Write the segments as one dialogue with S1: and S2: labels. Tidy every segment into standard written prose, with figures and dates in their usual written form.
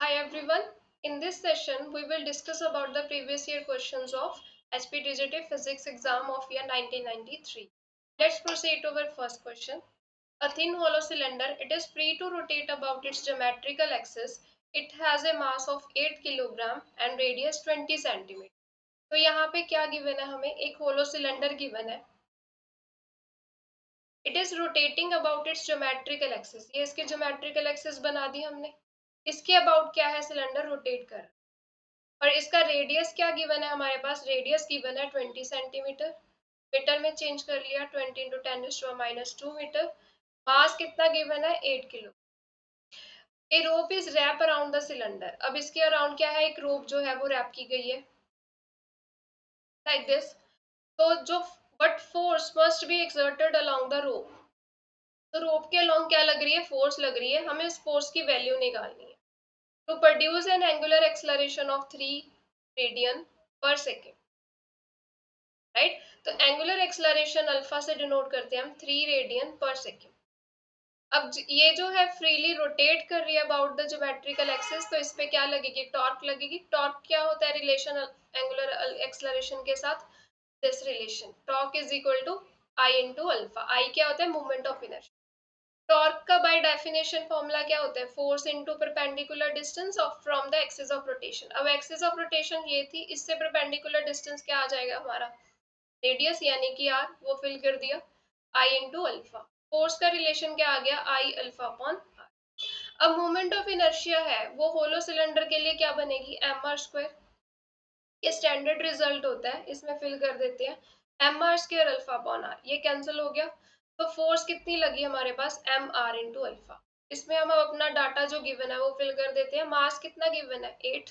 S1: Hi everyone. In this session, we will discuss about the previous year questions of SPDGT Physics exam of year 1993. Let's proceed to our first question. A thin hollow cylinder, it is free to rotate about its geometrical axis. It has a mass of 8 kilogram and radius 20 centimetre. तो यहाँ पे क्या given है हमें एक hollow cylinder given है. It is rotating about it's geometrical axis. ये इसके ज्योमेट्रिकल एक्सिस बना दी हमने. इसके अबाउट क्या है सिलेंडर रोटेट कर. और इसका रेडियस क्या गिवन है हमारे पास. रेडियस गिवन है 20 सेंटीमीटर. मीटर में चेंज कर लिया 20 इंटू 10⁻²⁻² मीटर. मास कितना गिवन है 8 kilo. A rope is wrap around the cylinder. अब इसके अराउंड क्या है एक रोप जो है वो रैप की गई है लाइक दिस. तो जो but force must be exerted along the rope. तो रोप के अलोंग क्या लग रही है फोर्स लग रही है. हमें इस फोर्स की वैल्यू निकालनी है. To produce an angular acceleration of 3 radian per second. Right. तो एंगुलर एक्सलरेशन अल्फा से डिनोट करते हैं हम 3 रेडियन पर सेकेंड. अब ये जो है फ्रीली रोटेट कर रही है अबाउट द ज्योमेट्रिकल एक्सिस. तो इस पे क्या लगेगी टॉर्क लगेगी. टॉर्क क्या होता है रिलेशन एंगुलर एक्सलरेशन के साथ. This relation torque is equal to I into alpha. I क्या होता है मूवमेंट ऑफ इनर्शिया. टॉर्क का बाय डेफिनेशन फॉर्मूला क्या होता है force into perpendicular distance of from the axis of rotation. अब एक्सिस ऑफ रोटेशन ये थी. इससे परपेंडिकुलर डिस्टेंस क्या आ जाएगा हमारा रेडियस यानी कि आर. वो फिल कर दिया आई इंटू अल्फा. फोर्स का रिलेशन क्या आ गया आई अल्फा अपॉन आर. अब मोमेंट ऑफ इनर्शिया है वो होलो सिलेंडर के लिए क्या बनेगी एम आर स्क्वायर. ये स्टैंडर्ड रिजल्ट होता है. इसमें फिल कर देते हैं M R square alpha upon R. ये कैंसिल हो गया. तो फोर्स कितनी लगी हमारे पास एम आर इंटू अल्फा. इसमें हम अपना डाटा जो गिवन है वो फिल कर देते हैं. मास कितना गिवन है 8.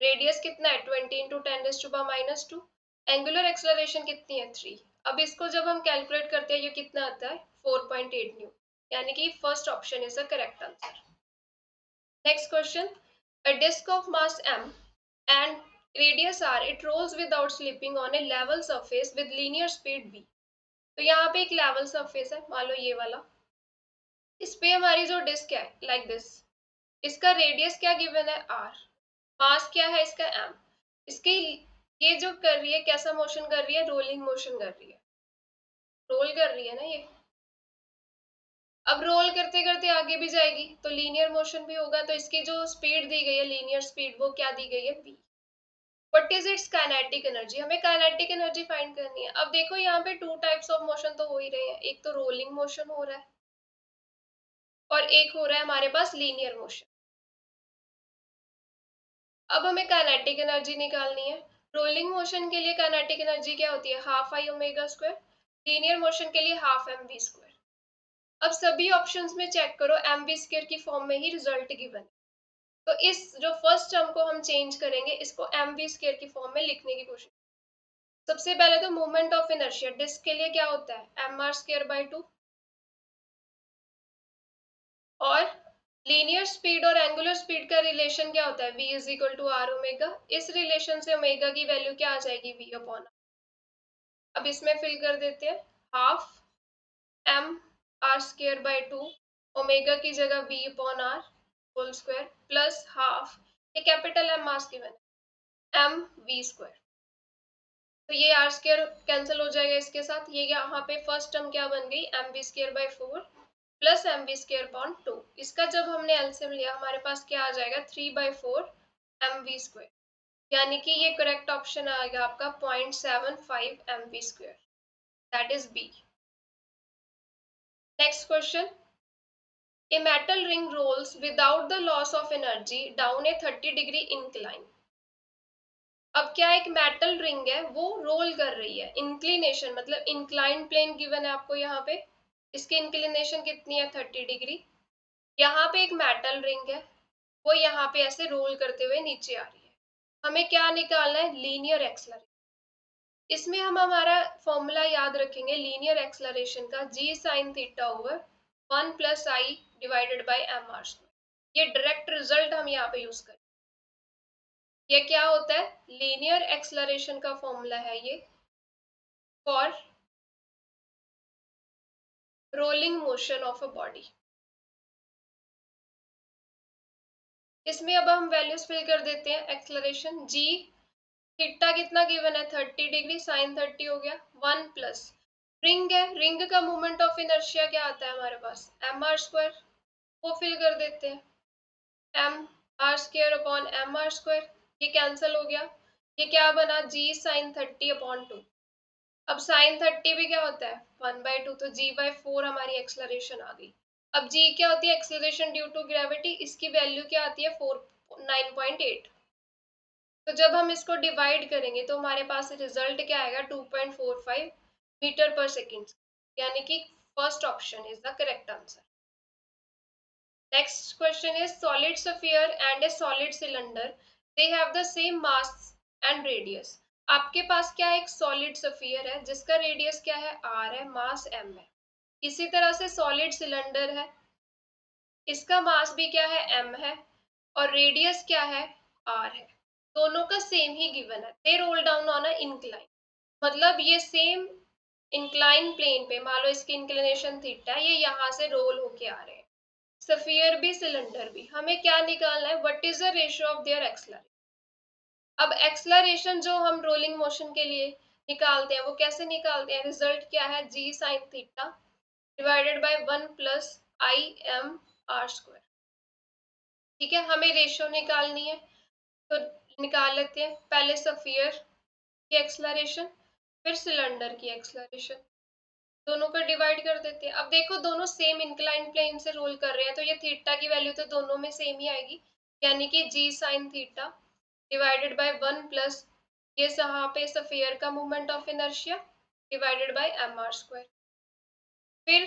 S1: रेडियस कितना है 20 इंटू 10⁻². एंगुलर एक्सलरेशन कितनी है 3. अब इसको जब हम कैलकुलेट करते हैं ये कितना आता है 4.8 न्यू. यानी कि first option is the correct answer. Next question. A disk of mass m and radius r, it rolls without slipping on a level surface with linear speed v. तो यहाँ पे एक लेवल सरफेस है मान लो ये वाला. इस पे हमारी जो डिस्क है लाइक दिस. इसका रेडियस क्या गिवन है r. मास क्या है इसका m. इसकी ये जो कर रही है कैसा मोशन कर रही है रोलिंग मोशन कर रही है. रोल कर रही है ना ये. अब रोल करते करते आगे भी जाएगी तो लीनियर मोशन भी होगा. तो इसकी जो स्पीड दी गई है लीनियर स्पीड वो क्या दी गई है v. What is it's kinetic energy. हमें काइनेटिक एनर्जी फाइंड करनी है. अब देखो यहाँ पे टू टाइप्स ऑफ मोशन तो हो ही रहे हैं. एक तो रोलिंग मोशन हो रहा है और एक हो रहा है हमारे पास लीनियर मोशन. अब हमें काइनेटिक एनर्जी निकालनी है. रोलिंग मोशन के लिए काइनेटिक एनर्जी क्या होती है half I omega square. Linear motion के लिए हाफ एम वी स्क्वायर. अब सभी ऑप्शंस में चेक करो एम वी स्क्वायर की फॉर्म में ही रिजल्ट गिवन. तो इस जो फर्स्ट टर्म को हम चेंज करेंगे इसको एम वी स्क्वायर की फॉर्म में लिखने की कोशिश. सबसे पहले तो मोमेंट ऑफ इनर्शिया डिस्क के लिए क्या होता है एम आर स्क्वायर बाई 2. और लीनियर स्पीड और एंगुलर स्पीड का रिलेशन क्या होता है v is equal to R omega. इस रिलेशन से ओमेगा की वैल्यू क्या आ जाएगी v अपॉन. अब इसमें फिल कर देते हैं half M R square by 2. Omega की जगह v upon R whole square plus half. ये कैपिटल एम मास गिवन है एम वी स्क्वायर. तो ये आर स्क्वायर कैंसिल हो जाएगा इसके साथ. ये यहाँ पे फर्स्ट टर्म क्या बन गई M V square by 4 plus M V square upon 2. इसका जब हमने एलसीएम लिया हमारे पास क्या आ जाएगा 3/4 एम वी स्क्वायर. यानी कि ये करेक्ट ऑप्शन आएगा आपका 0.75 M V square. That is B. Next question. A metal ring rolls without the loss of energy down a 30 degree incline. अब क्या एक मेटल रिंग है वो रोल कर रही है. इंक्लिनेशन मतलब इंक्लाइन प्लेन गिवन है आपको यहाँ पे. इसकी इंक्लिनेशन कितनी है 30 डिग्री. यहाँ पे एक मेटल रिंग है वो यहाँ पे ऐसे रोल करते हुए नीचे आ रही है. हमें क्या निकालना है लीनियर एक्सलरेशन. इसमें हम हमारा फॉर्मूला याद रखेंगे लीनियर एक्सलरेशन का g sin theta over 1 plus I divided by M R square. ये डायरेक्ट रिजल्ट हम यहाँ पे यूज करें. ये क्या होता है लीनियर एक्सलरेशन का फॉर्मूला है ये for rolling motion of a body. इसमें अब हम वैल्यूज फिल कर देते हैं। एक्सलरेशन जी थीटा कितना गिवन है 30 डिग्री, साइन 30 हो गया, 1 प्लस रिंग है, रिंग का मोमेंट ऑफ इनर्शिया क्या आता है हमारे पास एम आर स्क्वायर, वो फिल कर देते हैं, M R square upon M R square, ये कैंसिल हो गया, ये क्या बना जी साइन 30 अपॉन 2। अब साइन 30 भी क्या होता है 1/2, तो g/4 हमारी एक्सलरेशन आ गई। अब g क्या होती है एक्सलरेशन ड्यू टू ग्रेविटी, इसकी वैल्यू क्या आती है 9.8। तो जब हम इसको डिवाइड करेंगे तो हमारे पास रिजल्ट क्या आएगा 2.45 मीटर पर सेकेंड, यानी कि first option is the correct answer. Next question is solid sphere and a solid cylinder. They have the same mass and radius. आपके पास क्या है एक solid sphere है जिसका रेडियस क्या है r है, मास m है। इसी तरह से solid cylinder है, इसका मास भी क्या है m है और रेडियस क्या है r है। दोनों का सेम ही गिवन है। They roll down on a incline, मतलब ये सेम इंक्लाइन प्लेन पे, मान लो इसकी इंक्लिनेशन थीटा, ये यहाँ से रोल होके आ रहे हैं। स्फीयर भी सिलेंडर भी, हमें क्या निकालना है what is the ratio of their acceleration. अब एक्सलरेशन जो हम रोलिंग मोशन के लिए निकालते हैं वो कैसे निकालते हैं, रिजल्ट क्या है g sine theta divided by 1 plus I M R square. ठीक है, हमें रेशियो निकालनी है तो निकाल लेते हैं। पहले स्फीयर की एक्सलरेशन, फिर सिलेंडर की एक्सलरेशन, दोनों का डिवाइड कर देते हैं। अब देखो दोनों सेम इंक्लाइन प्लेन से रोल कर रहे हैं तो ये थीटा की वैल्यू तो दोनों में सेम ही आएगी, यानी कि g sine theta divided by 1 plus ये यहाँ पे स्फीयर का moment of inertia divided by M R square. फिर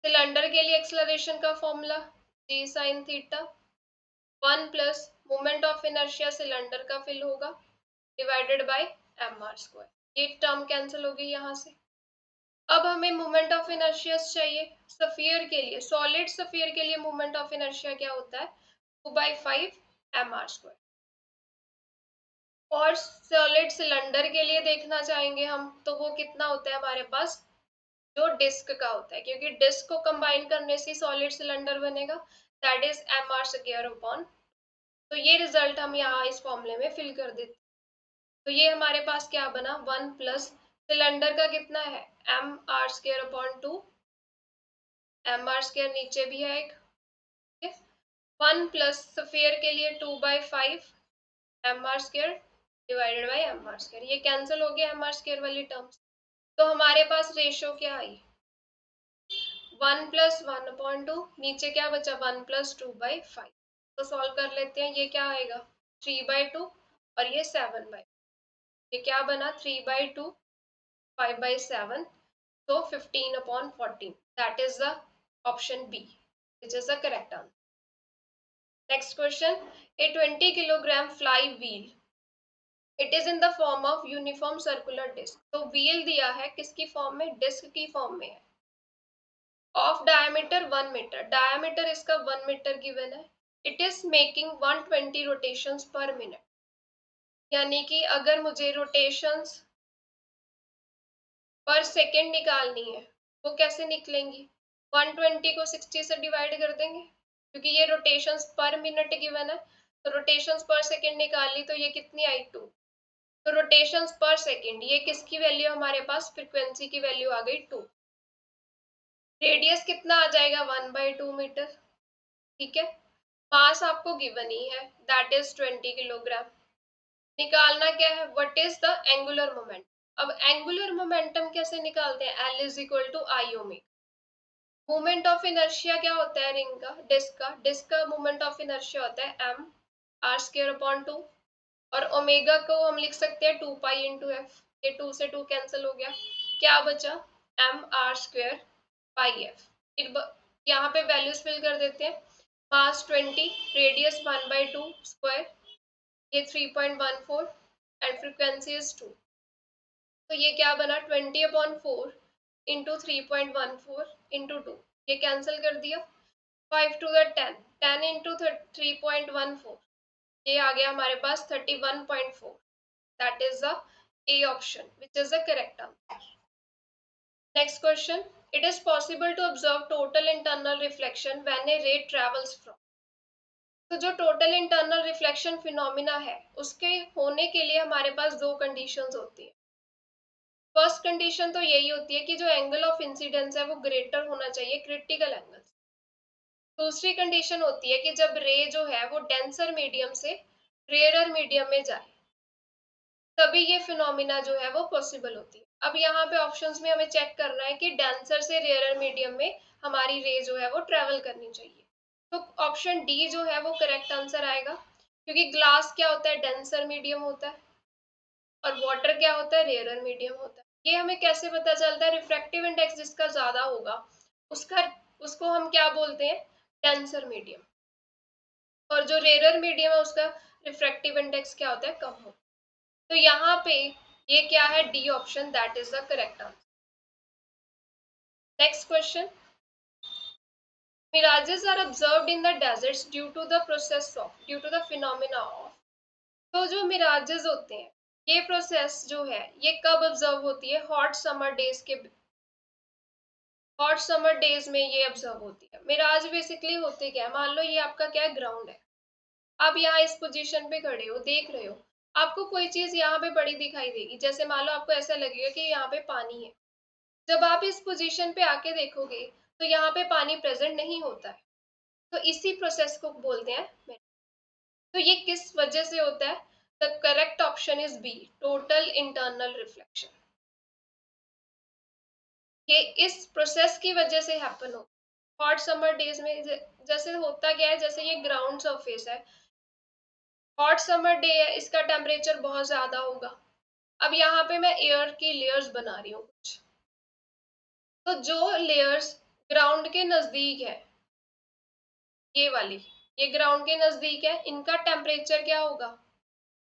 S1: सिलेंडर के लिए एक्सलरेशन का formula g sine theta 1 plus moment of inertia cylinder का फिल होगा divided by M R square. ये टर्म कैंसिल हो गई यहाँ से। अब हमें मोमेंट ऑफ इनर्शिया चाहिए स्फीयर के लिए, सॉलिड स्फीयर के लिए मोमेंट ऑफ इनर्शिया क्या होता है 2/5 एम आर स्क्वायर। और सॉलिड सिलेंडर के लिए देखना चाहेंगे हम तो वो कितना होता है हमारे पास, जो डिस्क का होता है, क्योंकि डिस्क को कंबाइन करने से सॉलिड सिलेंडर बनेगा, that is M R square upon. तो ये रिजल्ट हम यहाँ इस फॉर्मूले में फिल कर देते। तो ये हमारे पास क्या बना 1 प्लस सिलेंडर का कितना है M R square upon 2, M R square नीचे भी है एक, 1 प्लस स्फीयर के लिए 2/5 M R square divided by M R square, ये कैंसिल हो गया एम आर स्क्वायर वाली टर्म्स। तो हमारे पास रेशियो क्या आई 1 प्लस 1/2, नीचे क्या बचा 1 प्लस 2/5। तो सॉल्व कर लेते हैं, ये क्या आएगा 3/2 और ये 7/, ये क्या बना 3/2 5/7, so 15/14, that is the option B, which is the correct answer. Next question, a 20 kilogram fly wheel, it is in the form of uniform circular disc। तो wheel दिया है किसकी फॉर्म में, डिस्क की फॉर्म में है, of diameter 1 मीटर, diameter इसका 1 metre given है, it is making 120 rotations per minute, यानी कि अगर मुझे rotations पर सेकेंड निकालनी है वो कैसे निकलेंगी, 120 को 60 से डिवाइड कर देंगे, क्योंकि ये रोटेशंस पर मिनट गिवन है, तो रोटेशंस पर सेकेंड निकाली तो ये कितनी आई 2। तो रोटेशंस पर सेकेंड ये किसकी वैल्यू हमारे पास, फ्रीक्वेंसी की वैल्यू आ गई 2। रेडियस कितना आ जाएगा 1/2 मीटर। ठीक है, मास आपको गिवन ही है दैट इज 20 किलोग्राम। निकालना क्या है what is the angular moment. अब एंगुलर मोमेंटम कैसे निकालते हैं, L is equal to I omega. Moment of inertia क्या होता है रिंग का, डिस्क का मोमेंट ऑफ इनर्शिया होता है m आर स्क्वायर अपॉन 2, और ओमेगा को हम लिख सकते हैं 2 पाई इंटू एफ, ये 2 से 2 कैंसिल हो गया, क्या बचा m R square pi F. यहाँ पे वैल्यूज फिल कर देते हैं, मास 20, रेडियस 1/2 स्क्वायर, ये 3.14 एंड फ्रीक्वेंसी इज 2। तो ये क्या बना 20/4 इंटू 3.14 इंटू 2, ये कैंसिल कर दिया, 5 टू द 10, 10 इंटू 3.14, ये आ गया हमारे पास 31.4, that is the A option which is the correct answer. Next question, it is possible to observe total internal reflection when a ray travels from। तो जो total internal reflection phenomena है उसके होने के लिए हमारे पास दो कंडीशंस होती है। फर्स्ट कंडीशन तो यही होती है कि जो एंगल ऑफ इंसिडेंस है वो ग्रेटर होना चाहिए क्रिटिकल एंगल। दूसरी कंडीशन होती है कि जब रे जो है वो डेंसर मीडियम से रेयरर मीडियम में जाए, तभी ये फिनोमिना जो है वो पॉसिबल होती है। अब यहाँ पे ऑप्शंस में हमें चेक करना है कि डेंसर से रेयरर मीडियम में हमारी रे जो है वो ट्रेवल करनी चाहिए। तो ऑप्शन डी जो है वो करेक्ट आंसर आएगा, क्योंकि ग्लास क्या होता है, डेंसर मीडियम होता है, और वाटर क्या होता है, रेयरर मीडियम होता है। ये हमें कैसे पता चलता है, रिफ्रैक्टिव इंडेक्स जिसका ज्यादा होगा उसका उसको हम क्या बोलते हैं, डेंसर मीडियम, और जो रेयरर मीडियम है उसका रिफ्रैक्टिव इंडेक्स क्या होता है, कम होता है। तो यहाँ पे ये क्या है, D option, that is the correct answer. Next question, mirages are observed in the deserts due to the phenomena of। तो जो मिराजेस होते हैं, ये प्रोसेस जो है ये कब ऑब्जर्व होती है, हॉट समर डेज में ये ऑब्जर्व होती है। मिराज बेसिकली होते क्या है, मान लो ये आपका क्या है, ग्राउंड है। आप यहाँ इस पोजीशन पे खड़े हो, देख रहे हो, आपको कोई चीज यहाँ पे बड़ी दिखाई देगी, जैसे मान लो आपको ऐसा लगेगा कि यहाँ पे पानी है। जब आप इस पोजीशन पे आके देखोगे तो यहाँ पे पानी प्रेजेंट नहीं होता है। तो इसी प्रोसेस को बोलते हैं mirage। तो ये किस वजह से होता है, the correct option is B, total internal reflection. ये इस प्रोसेस की वजह से हैपन हो। हॉट समर डेज में जैसे होता क्या है, जैसे ये ग्राउंड सरफेस है, हॉट समर डे है, इसका टेम्परेचर बहुत ज्यादा होगा। अब यहाँ पे मैं एयर की लेयर्स बना रही हूँ कुछ, तो जो लेयर्स ग्राउंड के नजदीक है, ये वाली, ये ग्राउंड के नजदीक है, इनका टेम्परेचर क्या होगा,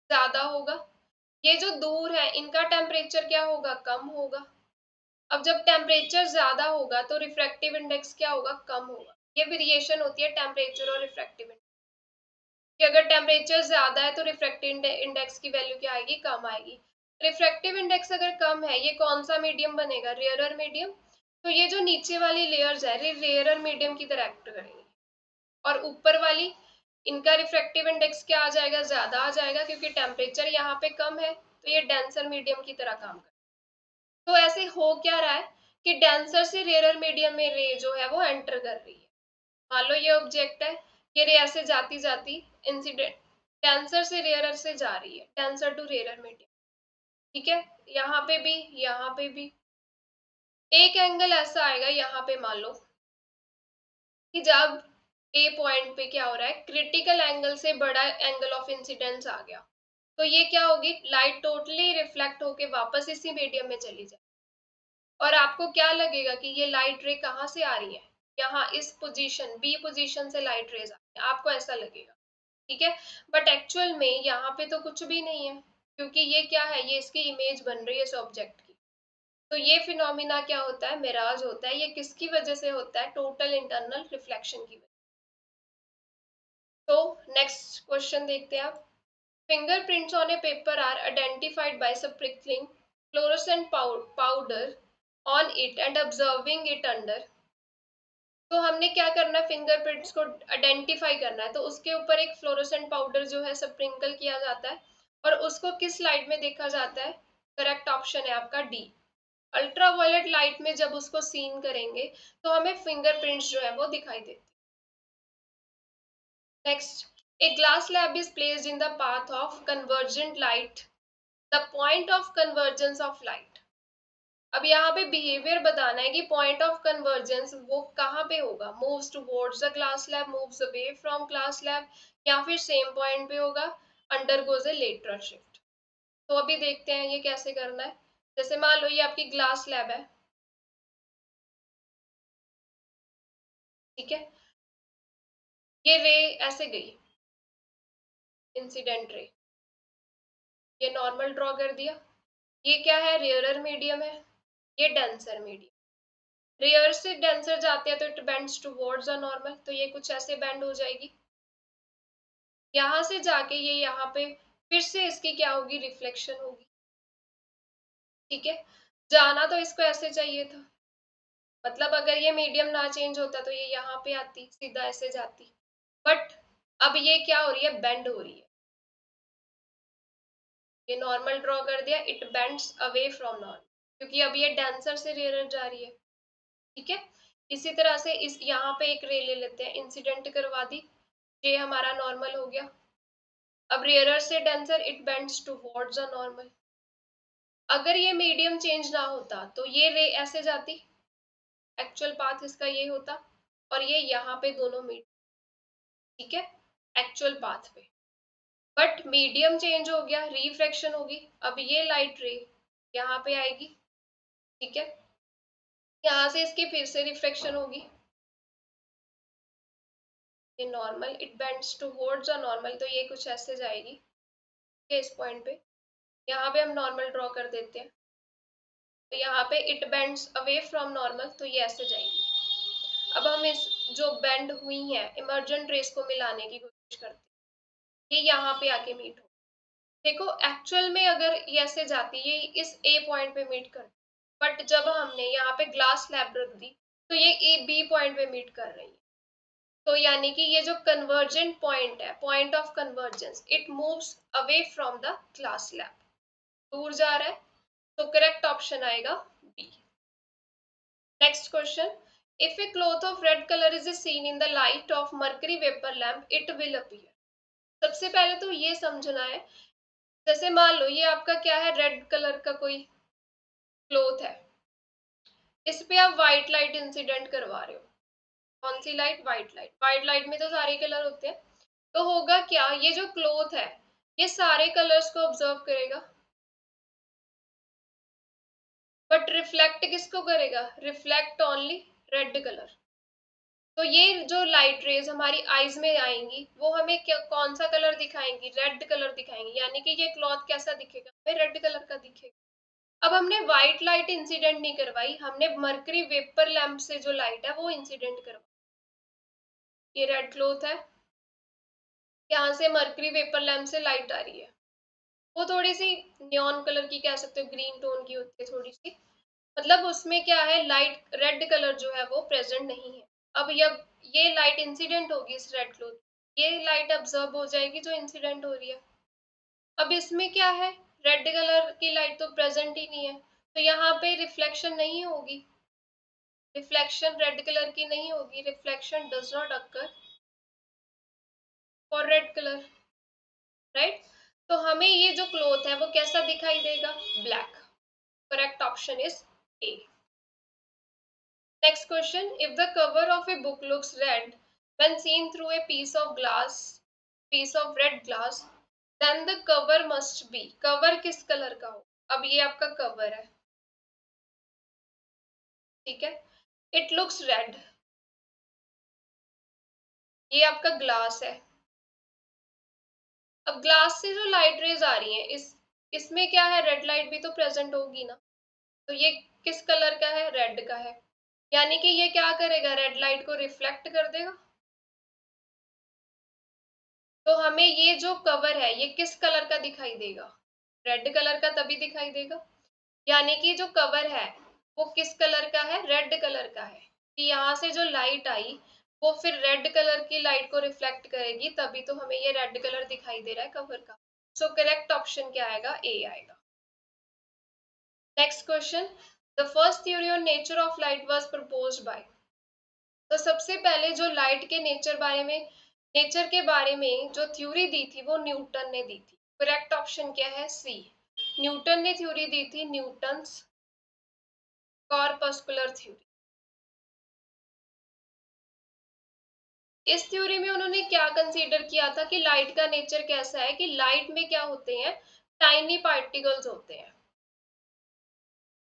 S1: ज्यादा होगा। ये जो दूर है इनका टेम्परेचर क्या होगा, कम होगा। अब जब टेम्परेचर ज्यादा होगा तो रिफ्रैक्टिव इंडेक्स क्या होगा, कम होगा। ये वेरिएशन होती है टेम्परेचर और रिफ्रैक्टिव इंडेक्स कि अगर टेम्परेचर ज्यादा है तो रिफ्रैक्टिव इंडेक्स की वैल्यू क्या आएगी, कम आएगी। रिफ्रैक्टिव इंडेक्स अगर कम है, ये कौन सा मीडियम बनेगा, रेयरर मीडियम। तो ये जो नीचे वाली लेयर्स है, ये रेयरर मीडियम की तरह एक्ट करेंगी, और ऊपर वाली, इनका रिफ्रैक्टिव इंडेक्स क्या आ जाएगा, ज्यादा आ जाएगा, क्योंकि टेम्परेचर यहाँ पे कम है, तो ये डेंसर मीडियम की तरह काम कर। तो ऐसे हो क्या रहा है कि डेंसर से रेयरर मीडियम में रे जो है वो एंटर कर रही है। मान लो ये ऑब्जेक्ट है, ये रे ऐसे जाती जाती इंसिडेंट डेंसर से रेयरर से जा रही है, डेंसर टू रेयरर मीडियम, ठीक है। यहाँ पे भी, यहाँ पे भी एक एंगल ऐसा आएगा, यहाँ पे मान लो कि जब ए पॉइंट पे क्या हो रहा है, क्रिटिकल एंगल से बड़ा एंगल ऑफ इंसिडेंस आ गया, तो ये क्या होगी, लाइट टोटली रिफ्लेक्ट होके वापस इसी मीडियम में चली जाए, और आपको क्या लगेगा कि ये लाइट रे कहाँ से आ रही है, यहाँ इस पोजीशन बी पोजीशन से लाइट रेज आ रही है, आपको ऐसा लगेगा, ठीक है। बट एक्चुअल में यहाँ पे तो कुछ भी नहीं है, क्योंकि ये क्या है, ये इसकी इमेज बन रही है इस ऑब्जेक्ट की। तो ये फिनोमिना क्या होता है, मिराज होता है। ये किसकी वजह से होता है, टोटल इंटरनल रिफ्लेक्शन की वजह। तो नेक्स्ट क्वेश्चन देखते हैं आप। Fingerprints on a paper are identified by sprinkling fluorescent powder on it and observing it under। तो हमने क्या करना है, फिंगरप्रिंट्स को आइडेंटिफाई करना है, तो उसके ऊपर एक फ्लोरोसेंट पाउडर जो है स्प्रिंकल किया जाता है, और उसको किस लाइट में देखा जाता है, करेक्ट ऑप्शन है आपका डी, अल्ट्रावायलेट लाइट में जब उसको सीन करेंगे तो हमें फिंगरप्रिंट्स जो है वो दिखाई देती है। Next, a glass slab is placed in the path of convergent light, the point of convergence of light। अब यहाँ पे बिहेवियर बताना है कि पॉइंट ऑफ कन्वर्जेंस वो कहाँ पे होगा, moves towards the glass slab, moves away from glass slab, या फिर सेम पॉइंट पे होगा, अंडरगोज ए लेटरल शिफ्ट। तो अभी देखते हैं ये कैसे करना है। जैसे मान लो ये आपकी ग्लास स्लैब है, ठीक है, ये रे ऐसे गई, इंसिडेंट रे, ये नॉर्मल ड्रॉ कर दिया, ये क्या है, रेयरर मीडियम है, ये डेंसर मीडियम। रेयर से डेंसर जाते हैं तो it bends towards a normal, तो ये कुछ ऐसे बेंड हो जाएगी। यहाँ से जाके ये यहाँ पे फिर से इसकी क्या होगी, रिफ्लेक्शन होगी, ठीक है। जाना तो इसको ऐसे चाहिए था, मतलब अगर ये मीडियम ना चेंज होता तो ये यहाँ पे आती, सीधा ऐसे जाती। बट अब ये क्या हो रही है, बेंड हो रही है, ये नॉर्मल ड्रॉ कर दिया, it bends away from normal, क्योंकि अब ये डेंसर से रेयर जा रही है। ठीक है, इसी तरह से इस यहाँ पे एक रे ले लेते हैं, इंसिडेंट करवा दी, ये हमारा नॉर्मल हो गया। अब रेयरर से denser it bends towards a normal. अगर ये मीडियम चेंज ना होता तो ये रे ऐसे जाती, एक्चुअल पाथ इसका ये होता, और ये यहाँ पे दोनों मीट, ठीक है, एक्चुअल पाथ पे। बट मीडियम चेंज हो गया, रिफ्रैक्शन होगी, अब ये लाइट रे यहाँ पे आएगी, ठीक है, यहाँ से इसकी फिर से रिफ्रैक्शन होगी, ये normal it bends towards a normal, तो ये कुछ ऐसे जाएगी, ठीक है, इस पॉइंट पे, यहाँ पे हम नॉर्मल ड्रॉ कर देते हैं, तो यहाँ पे it bends away from normal, तो ये ऐसे जाएगी। अब हम इस जो बेंड हुई है इमर्जेंट रेस को मिलाने की कोशिश करते हैं, ये यहाँ पे आके मीट हो, देखो एक्चुअल में अगर ये ऐसे जाती, ये इस ए पॉइंट पे मीट कर, बट जब हमने यहाँ पे ग्लास स्लैब रख दी तो ये ए बी पॉइंट पे मीट कर रही है, तो यानी कि ये जो कन्वर्जेंट पॉइंट है, point of convergence, it moves away from the glass slab, दूर जा रहा है, तो करेक्ट ऑप्शन आएगा B. Next question, if a cloth of red color is seen in the light of mercury vapor lamp it will appear। सबसे पहले तो ये समझना है, जैसे मान लो ये आपका क्या है, रेड कलर का कोई क्लोथ है, इस पे आप व्हाइट लाइट इंसिडेंट करवा रहे हो, कौन सी light, white light, white light में तो सारे कलर होते हैं, तो होगा क्या, ये जो क्लोथ है ये सारे कलर्स को ऑब्जर्व करेगा, बट रिफ्लेक्ट किसको करेगा, रिफ्लेक्ट ओनली रेड कलर। तो ये जो लाइट रेज हमारी आईज में आएंगी वो हमें क्या, कौन सा कलर दिखाएंगी, रेड कलर दिखाएंगी, यानी कि ये क्लॉथ कैसा दिखेगा, हमें रेड कलर का दिखेगा। अब हमने व्हाइट लाइट इंसिडेंट नहीं करवाई, हमने मर्करी वेपर लैंप से जो लाइट है वो इंसिडेंट करवाई, ये रेड क्लॉथ है, यहाँ से मर्करी वेपर लैंप से लाइट आ रही है, वो थोड़ी सी नियॉन कलर की कह सकते हो, ग्रीन टोन की होती है थोड़ी सी, मतलब उसमें क्या है, लाइट रेड कलर जो है वो प्रेजेंट नहीं है। अब ये लाइट इंसिडेंट होगी इस रेड क्लॉथ, ये लाइट ऑब्जर्व हो जाएगी जो इंसिडेंट हो रही है। अब इसमें क्या है, रेड कलर की लाइट तो प्रेजेंट ही नहीं है, तो यहाँ पे रिफ्लेक्शन नहीं होगी, रिफ्लेक्शन रेड कलर की नहीं होगी, reflection does not occur for red colour, right. तो हमें ये जो क्लॉथ है वो कैसा दिखाई देगा, black, correct option is a. Next question, if the cover of a book looks red when seen through a piece of red glass, then the cover must be, cover किस कलर का हो, अब ये आपका कवर है, ठीक है, it looks red, ये आपका ग्लास है। अब ग्लास से जो लाइट रेज आ रही है, इसमें क्या है, रेड लाइट भी तो प्रेजेंट होगी ना, तो ये किस कलर का है, रेड का है, यानी कि ये क्या करेगा, रेड लाइट को रिफ्लेक्ट कर देगा। तो हमें ये जो कवर है ये किस कलर का दिखाई देगा, रेड कलर का तभी दिखाई देगा, यानी कि जो कवर है वो किस कलर का है, रेड कलर का है, कि यहाँ से जो लाइट आई वो फिर रेड कलर की लाइट को रिफ्लेक्ट करेगी, तभी तो हमें ये रेड कलर दिखाई दे रहा है कवर का। सो करेक्ट ऑप्शन क्या आएगा, ए आएगा। Next question, the first theory on nature of light was proposed by. तो सबसे पहले जो लाइट के नेचर के बारे में जो थ्योरी दी थी वो न्यूटन ने दी थी, करेक्ट ऑप्शन क्या है, सी, न्यूटन ने थ्योरी दी थी, न्यूटन्स कॉर्पस्कुलर थ्योरी। इस थ्योरी में उन्होंने क्या कंसीडर किया था कि लाइट का नेचर कैसा है, कि लाइट में क्या होते हैं, टाइनी पार्टिकल्स होते हैं,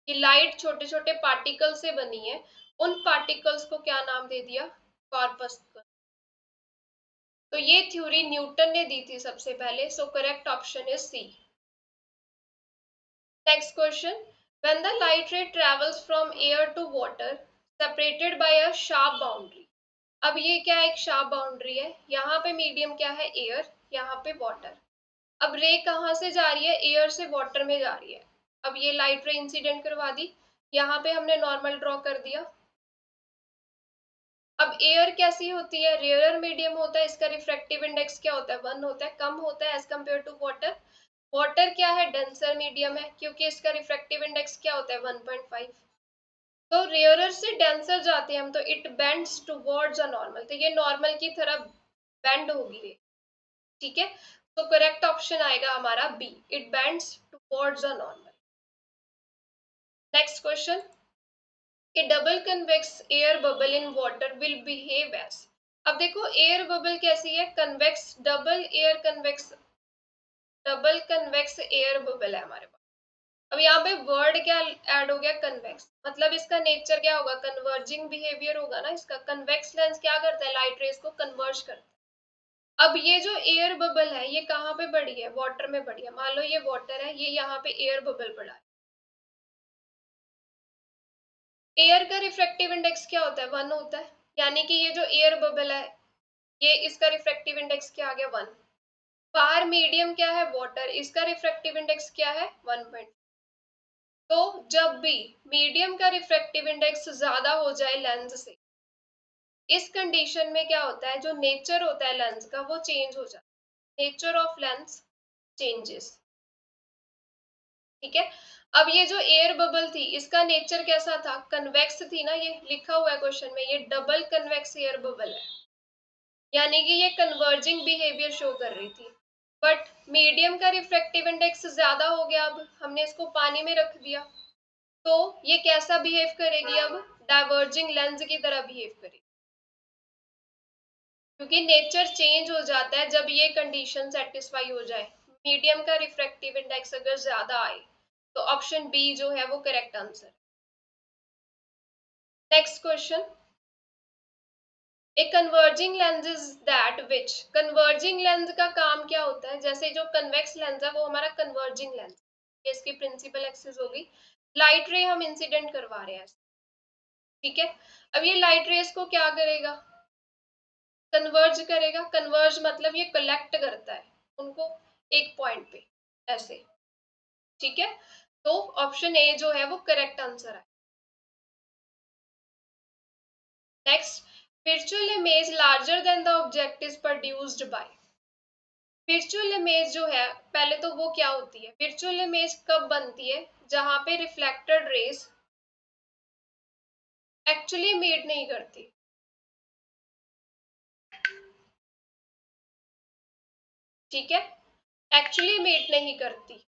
S1: कि लाइट छोटे छोटे पार्टिकल से बनी है, उन पार्टिकल्स को क्या नाम दे दिया, कॉर्पस्कुलर। तो ये थ्योरी न्यूटन ने दी थी सबसे पहले, so correct option is C. Next question, when the light ray travels from air to water separated by a sharp boundary. अब ये क्या एक शार्प बाउंड्री है, यहाँ पे मीडियम क्या है, एयर, यहाँ पे वाटर। अब रे कहाँ से जा रही है, एयर से वाटर में जा रही है। अब ये लाइट रे इंसिडेंट करवा दी, यहाँ पे हमने नॉर्मल ड्रॉ कर दिया, अब एयर कैसी होती है, रेयरर मीडियम होता है, इसका रिफ्रैक्टिव इंडेक्स क्या होता है, 1 होता है, कम होता है as compare to water. Water क्या है, डेंसर मीडियम है, क्योंकि इसका रिफ्रैक्टिव इंडेक्स क्या होता है, 1.5। तो रेयरर से डेंसर जाते हैं हम, तो it bends towards a normal, तो ये नॉर्मल की तरफ बेंड होगी रे, ठीक है। तो करेक्ट ऑप्शन आएगा हमारा B, it bends towards a normal. Next question, a double convex air bubble in water will behave as. अब देखो एयर बबल कैसी है, convex, double convex air bubble है हमारे पास। अब यहाँ पे वर्ड क्या ऐड हो गया, कन्वेक्स, मतलब इसका नेचर क्या होगा, कन्वर्जिंग बिहेवियर होगा ना इसका। कन्वेक्स लेंस क्या करता है, लाइट रेज को कन्वर्ज करता है। अब ये जो एयर बबल है ये कहाँ पे बढ़ी है, वाटर में बढ़ी है। मान लो ये वाटर है, ये यहाँ पे एयर बबल पड़ा है। एयर का रिफ्रैक्टिव इंडेक्स क्या होता है, 1 होता है, यानी कि ये जो एयर बबल है ये, इसका रिफ्रैक्टिव इंडेक्स क्या आ गया, 1। बाहर मीडियम क्या है, वाटर, इसका रिफ्रैक्टिव इंडेक्स क्या है, 1। तो जब भी मीडियम का रिफ्रैक्टिव इंडेक्स ज्यादा हो जाए लेंस से, इस कंडीशन में क्या होता है, जो नेचर होता है लेंस का वो चेंज हो जाता है, नेचर ऑफ लेंस चेंजेस, ठीक है। अब ये जो एयर बबल थी इसका नेचर कैसा था, कन्वेक्स थी ना, ये लिखा हुआ है क्वेश्चन में, ये डबल कन्वेक्स एयर बबल है, यानी कि ये कन्वर्जिंग बिहेवियर शो कर रही थी। बट मीडियम का रिफ्रैक्टिव इंडेक्स ज्यादा हो गया, अब हमने इसको पानी में रख दिया, तो ये कैसा बिहेव करेगी, अब डाइवर्जिंग लेंस की तरह बिहेव करेगी, क्योंकि नेचर चेंज हो जाता है जब ये कंडीशन सेटिस्फाई हो जाए। मीडियम का रिफ्रैक्टिव इंडेक्स अगर ज्यादा आए, तो ऑप्शन बी जो है वो correct answer. Next question, a converging lens is that which, converging lens का काम क्या होता है, जैसे जो कन्वेक्स लेंस है वो हमारा कन्वर्जिंग लेंस, ये इसकी प्रिंसिपल एक्सिस होगी। लाइट रे हम इंसिडेंट करवा रहे हैं, ठीक है। अब ये लाइट रेस को क्या करेगा, कन्वर्ज करेगा, कन्वर्ज मतलब ये कलेक्ट करता है उनको एक पॉइंट पे, ऐसे, ठीक है। तो ऑप्शन ए जो है वो करेक्ट आंसर है। Next, virtual image larger than the object is produced by, virtual image जो है, पहले तो वो क्या होती है, virtual image कब बनती है, जहां पे रिफ्लेक्टेड रेस एक्चुअली मीट नहीं करती, ठीक है, एक्चुअली मीट नहीं करती।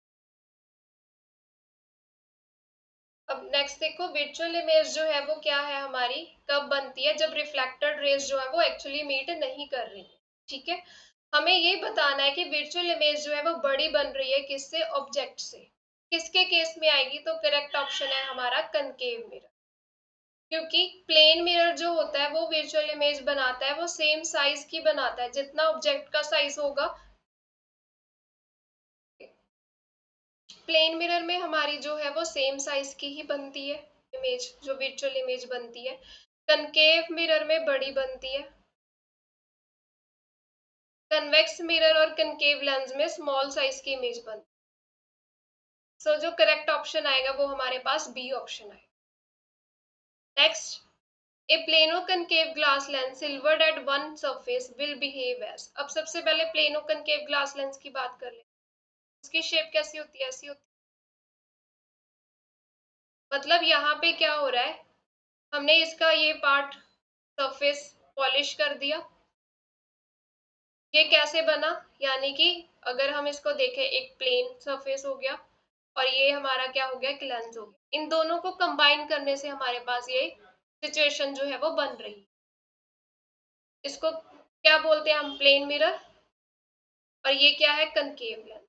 S1: अब नेक्स्ट देखो, वर्चुअल इमेज जो है वो क्या है हमारी, कब बनती है, जब रिफ्लेक्टेड रेज जो है वो एक्चुअली मीट नहीं कर रही है, ठीक है। हमें ये बताना है कि वर्चुअल इमेज जो है वो बड़ी बन रही है किससे, ऑब्जेक्ट से। किसके केस में आएगी, तो करेक्ट ऑप्शन है हमारा कनकेव मिरर, क्योंकि प्लेन मिरर जो होता है वो वर्चुअल इमेज बनाता है, वो सेम साइज की बनाता है, जितना ऑब्जेक्ट का साइज होगा। प्लेन मिरर में हमारी जो है वो सेम साइज की ही बनती है इमेज, जो वर्चुअल इमेज बनती है। कनकेव मिरर में बड़ी बनती है, कन्वेक्स मिरर और कनकेव लेंस में स्मॉल साइज की इमेज बनती है। सो जो करेक्ट ऑप्शन आएगा वो हमारे पास बी ऑप्शन है। Next, a plano concave glass lens silvered at one surface will behave as. अब सबसे पहले प्लेनो कनकेव ग्लास लेंस की बात कर ले, उसकी शेप कैसी होती है, ऐसी होती है, मतलब यहाँ पे क्या हो रहा है, हमने इसका ये पार्ट सरफेस पॉलिश कर दिया, ये कैसे बना, यानी कि अगर हम इसको देखें, एक प्लेन सरफेस हो गया और ये हमारा क्या हो गया, एक लेंस हो गया, इन दोनों को कंबाइन करने से हमारे पास ये सिचुएशन जो है वो बन रही है। इसको क्या बोलते हैं हम, प्लेन मिरर, और ये क्या है, कनकेव लेंस।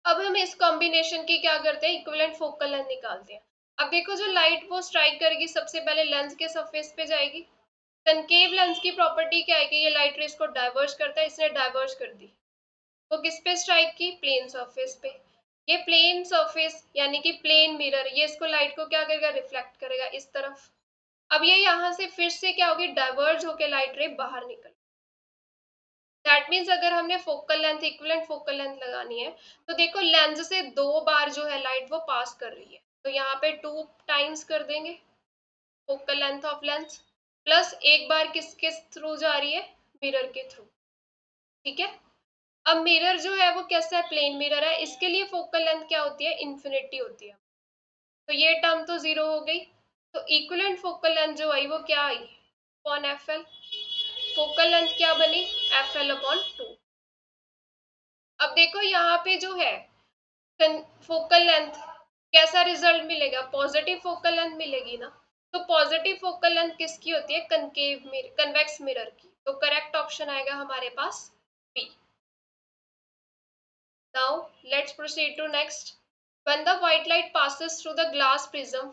S1: अब हम इस कॉम्बिनेशन की क्या करते हैं, इक्विवेलेंट फोकल लेंथ निकालते हैं। अब देखो जो लाइट वो स्ट्राइक करेगी सबसे पहले लेंस के सरफेस पे जाएगी। कनकेव लेंस की प्रॉपर्टी क्या है कि ये लाइट रेस को डाइवर्ज करता है, इसने डाइवर्ज कर दी, वो किस पे स्ट्राइक की, प्लेन सरफेस पे। ये प्लेन सरफेस यानी कि प्लेन मिरर, ये इसको लाइट को क्या करेगा, रिफ्लेक्ट करेगा इस तरफ। अब ये यहाँ से फिर से क्या होगी, डाइवर्ज होके लाइट रे बाहर निकल। दैट मीन्स अगर हमने focal length, equivalent focal length लगानी है, तो देखो लेंस से 2 बार जो है लाइट वो पास कर रही है, तो यहाँ पे 2 टाइम्स कर देंगे, focal length of lens, plus एक बार किसके थ्रू जा रही है, मिरर के थ्रू। ठीक है, अब मिरर जो है वो कैसा है, प्लेन मिरर है, इसके लिए फोकल लेंथ क्या होती है, इन्फिनिटी होती है। तो ये टर्म तो जीरो हो गई, तो इक्विवेलेंट फोकल लेंथ जो आई वो क्या I, upon F L. Focal length क्या बनी, एफ एल अपॉन 2। अब देखो यहाँ पे जो है फोकल लेंथ, कैसा रिजल्ट मिलेगा, पॉजिटिव फोकल लेंथ मिलेगी ना। तो पॉजिटिव फोकल लेंथ किसकी होती है, कनकेव मिरर, कन्वेक्स मिरर की। तो करेक्ट ऑप्शन आएगा हमारे पास B. Now let's proceed to next. When the white light passes through the glass prism,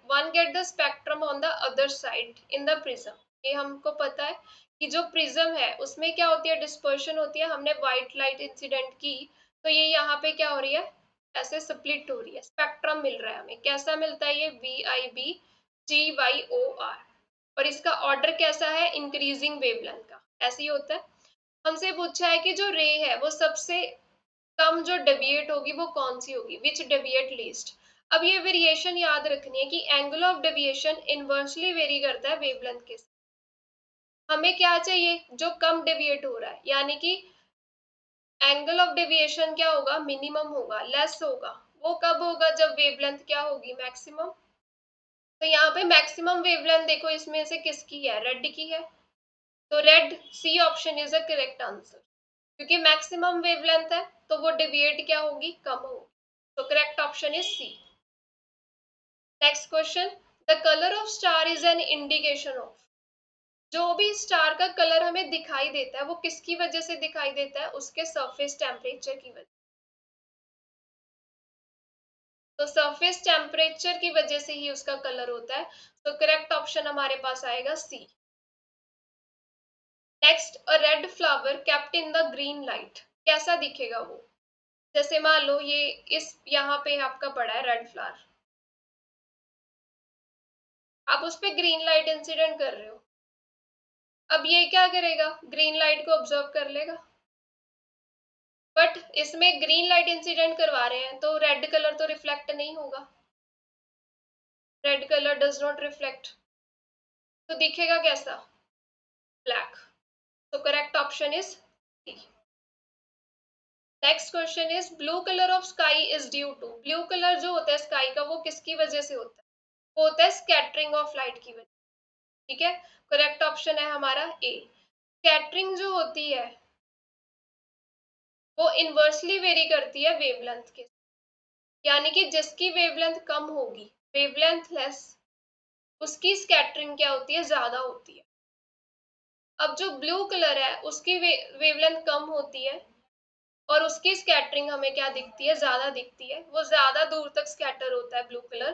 S1: one get the spectrum on the other side in the prism. ये हमको पता है कि जो प्रिज्म है उसमें क्या होती है, डिस्पर्शन होती है। हमने व्हाइट लाइट इंसिडेंट की तो ये यहाँ पे क्या हो रही है, ऐसे स्प्लिट हो रही है, स्पेक्ट्रम मिल रहा है हमें। कैसा मिलता है ये, VIBGYOR। और इसका ऑर्डर कैसा है, इंक्रीजिंग वेवलेंथ का, ऐसे ही होता है। हमसे पूछा है कि जो रे है वो सबसे कम जो डेविएट होगी वो कौन सी होगी, विच डेविएट लीस्ट। अब ये वेरिएशन याद रखनी है कि angle of deviation inversely very करता है वेवलेंथ के साथ। हमें क्या चाहिए, जो कम डेविएट हो रहा है, यानी कि एंगल ऑफ डेविएशन क्या होगा, मिनिमम होगा, लेस होगा। वो कब होगा, जब वेवलेंथ क्या होगी, मैक्सिमम। तो यहाँ पे मैक्सिमम वेवलेंथ देखो इसमें से किसकी है, रेड की है। तो red, C option is a correct answer, क्योंकि मैक्सिमम वेवलेंथ है तो वो डेविएट क्या होगी, कम होगी। तो correct option is C. Next question, the colour of star is an indication of. जो भी स्टार का कलर हमें दिखाई देता है वो किसकी वजह से दिखाई देता है, उसके सरफेस टेम्परेचर की वजह। तो सरफेस टेम्परेचर की वजह से ही उसका कलर होता है। तो करेक्ट ऑप्शन हमारे पास आएगा C. Next, a red flower kept in the green light, कैसा दिखेगा वो। जैसे मान लो ये इस यहाँ पे आपका पड़ा है रेड फ्लावर, आप उस पर ग्रीन लाइट इंसिडेंट कर रहे हो। अब ये क्या करेगा, ग्रीन लाइट को ऑब्जर्व कर लेगा, बट इसमें ग्रीन लाइट इंसिडेंट करवा रहे हैं तो रेड कलर तो रिफ्लेक्ट नहीं होगा, red colour does not reflect. तो दिखेगा कैसा, ब्लैक। तो correct option is D. Next question is, blue colour of sky is due to. Blue colour जो होता है स्काई का वो किसकी वजह से होता है, वो होता है स्कैटरिंग ऑफ लाइट की वजह। ठीक है, करेक्ट ऑप्शन है हमारा ए। स्कैटरिंग जो होती है वो इनवर्सली वेरी करती है वेवलेंथ के, यानी कि जिसकी वेवलेंथ कम होगी, वेवलेंथ लेस, उसकी स्कैटरिंग क्या होती है, ज्यादा होती है। अब जो ब्लू कलर है उसकी वेवलेंथ कम होती है और उसकी स्कैटरिंग हमें क्या दिखती है, ज्यादा दिखती है, वो ज्यादा दूर तक स्कैटर होता है ब्लू कलर।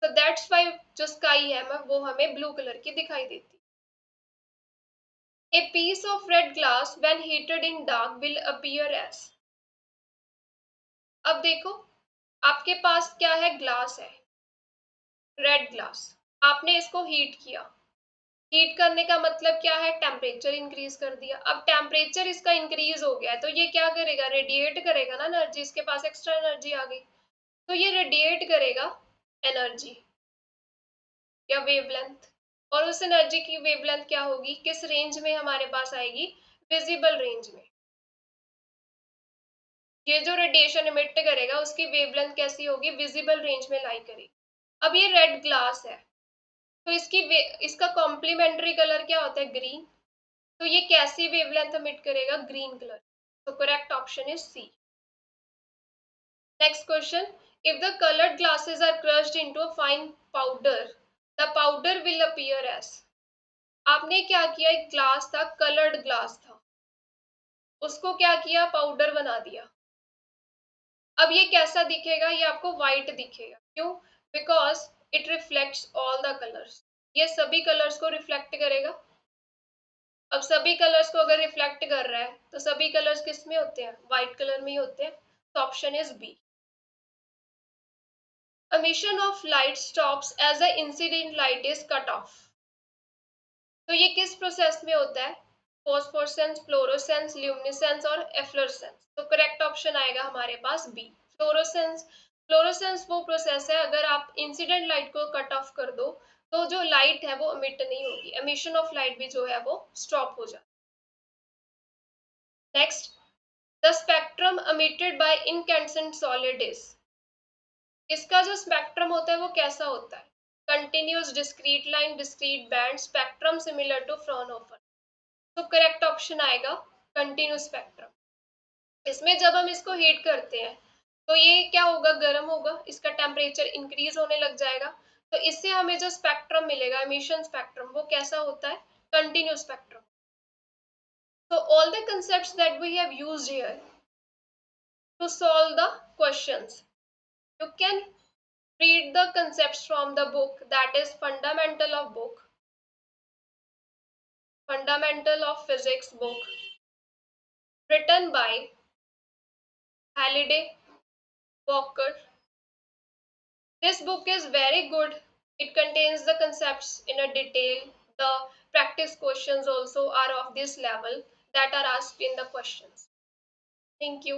S1: तो दैट्स व्हाई जो स्काई है वो हमें ब्लू कलर की दिखाई देती है। A piece of red glass when heated in dark will appear as. अब देखो आपके पास क्या है, ग्लास है, रेड ग्लास, आपने इसको हीट किया। हीट करने का मतलब क्या है, टेम्परेचर इंक्रीज कर दिया। अब टेम्परेचर इसका इंक्रीज हो गया है तो ये क्या करेगा, रेडिएट करेगा ना एनर्जी, इसके पास एक्स्ट्रा एनर्जी आ गई, तो ये रेडिएट करेगा एनर्जी या वेवलेंथ। और उस एनर्जी की वेवलेंथ क्या होगी, किस रेंज में हमारे पास आएगी, विजिबल रेंज में। ये जो रेडिएशन इमिट करेगा उसकी वेवलेंथ कैसी होगी, विजिबल रेंज में लाई करेगी। अब ये रेड ग्लास है तो इसका कॉम्प्लीमेंट्री कलर क्या होता है, ग्रीन। तो ये कैसी वेवलेंथ इमिट करेगा, ग्रीन कलर। तो correct option is C. Next question, if the coloured glasses are crushed into a fine powder, the powder will appear as. आपने क्या किया, एक ग्लास था, कलर्ड ग्लास था, उसको क्या किया, पाउडर बना दिया। अब ये कैसा दिखेगा, ये आपको व्हाइट दिखेगा, क्यों, because it reflects all the colours, ये सभी कलर्स को रिफ्लेक्ट करेगा। अब सभी कलर्स को अगर रिफ्लेक्ट कर रहा है तो सभी कलर्स किस में होते हैं, व्हाइट कलर में ही होते हैं। तो option is B. emission of light stops as the incident light is cut off। तो ये किस प्रोसेस में होता है, फोस्फोरेसेंस, फ्लोरोसेंस, ल्यूमिनेसेंस और एफ्लोरेसेंस। तो करेक्ट ऑप्शन आएगा हमारे पास बी, फ्लोरोसेंस। फ्लोरोसेंस वो प्रोसेस है, अगर आप इंसिडेंट लाइट को कट ऑफ कर दो तो जो लाइट है वो एमिट नहीं होगी, एमिशन ऑफ लाइट भी जो है वो स्टॉप हो जाए। Next, the spectrum emitted by incandescent solid is, इसका जो स्पेक्ट्रम होता है वो कैसा होता है? Continuous, discrete line, discrete band, spectrum similar to Fraunhofer. तो करेक्ट ऑप्शन आएगा कंटिन्यूस स्पेक्ट्रम। इसमें जब हम इसको हीट करते हैं तो ये क्या होगा, गर्म होगा, इसका टेम्परेचर इंक्रीज होने लग जाएगा, तो इससे हमें जो स्पेक्ट्रम मिलेगा, एमिशन स्पेक्ट्रम, वो कैसा होता है? Continuous spectrum. So all the concepts that we have used here to solve the questions, you can read the concepts from the book, that is Fundamental of Physics book, written by Halliday Walker. This book is very good. It contains the concepts in a detail. The practice questions also are of this level that are asked in the questions. Thank you.